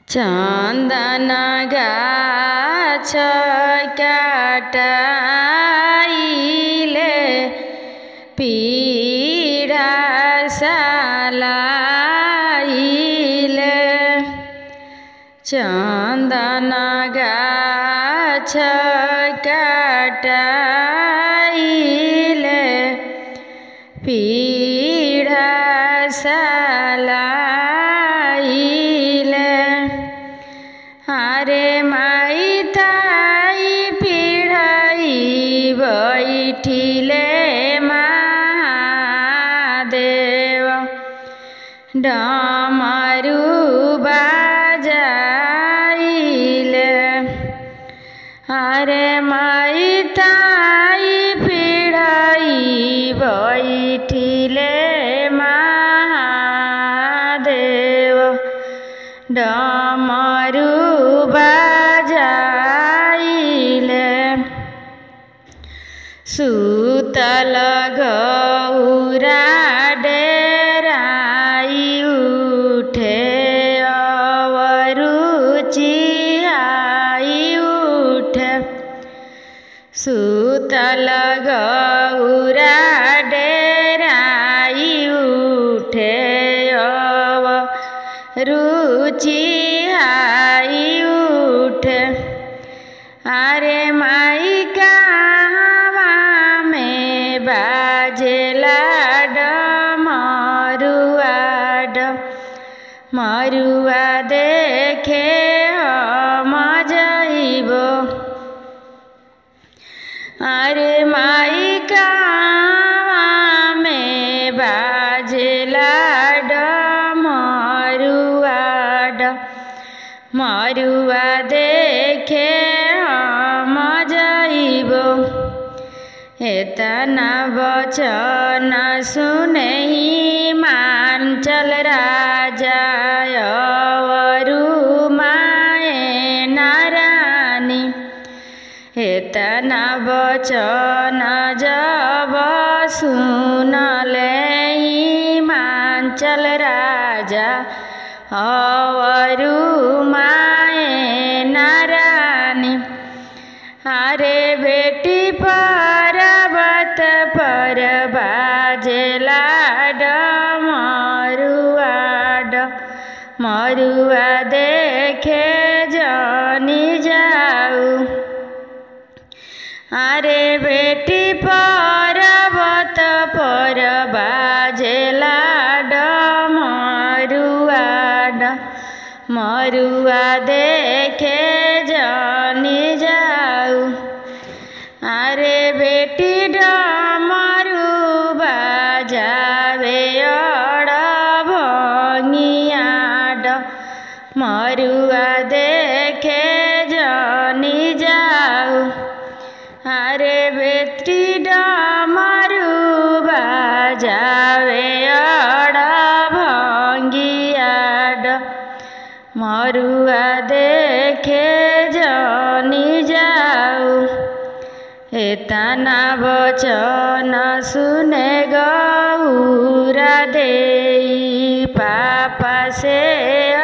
चंदन गाछ काटाइले पीड़ा सालाइले चंदन गाछ काटाइले पीड़ा सालाइले अरे माई ताई पीढ़ाई बैठिले महादेव डमरू बाजाइले अरे माई ताई पीढ़ाई बैठिले महादेव डमरू बाजाइले सुतल गौरा डेराई उठे अवरुचियाई उठे सुतल गौरा डेराई उठे रुचिहाई उठे अरे माई कहवा में बाजेला डमरुआ डमरुआ देखे हम जइबो अरे माई कहवा में बाजेला मरुआ देखे हम जइबो एतना वचन सुनहि मांचल राजा अवरु माए नारानी एतना वचन जब सुनले मांचल राजा अवरु माए नारानी अरे बेटी पर्वत पर बाजेला डमरुआ डमरुआ देखे जनी जाऊ अरे बेटी पर्वत पर बाजेला मरुआ देखे जनी जाऊ अरे बेटी डमरू बाजावे अड़भंगिया डमरुआ देखे जनी जाऊ अरे बेटी डमरू बाजावे अड़भंगिया मरुआ देखे जनी जाऊ एतना वचन सुने गौरा देई पापा से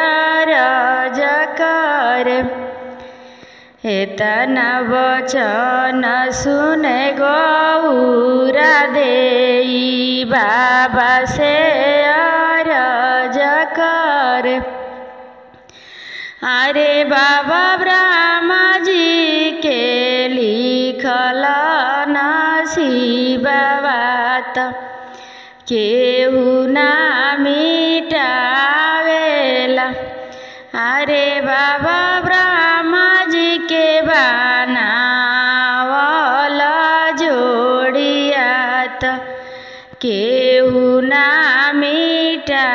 अरज करे एतना वचन सुने गौरा देई बाबा से अरज करे अरे बाबा ब्रह्मा जी के लिखल नसीबवात केहू ना मिटावेला अरे बाबा ब्रह्मा जी के बनावल जोड़ियात केहू ना मिटा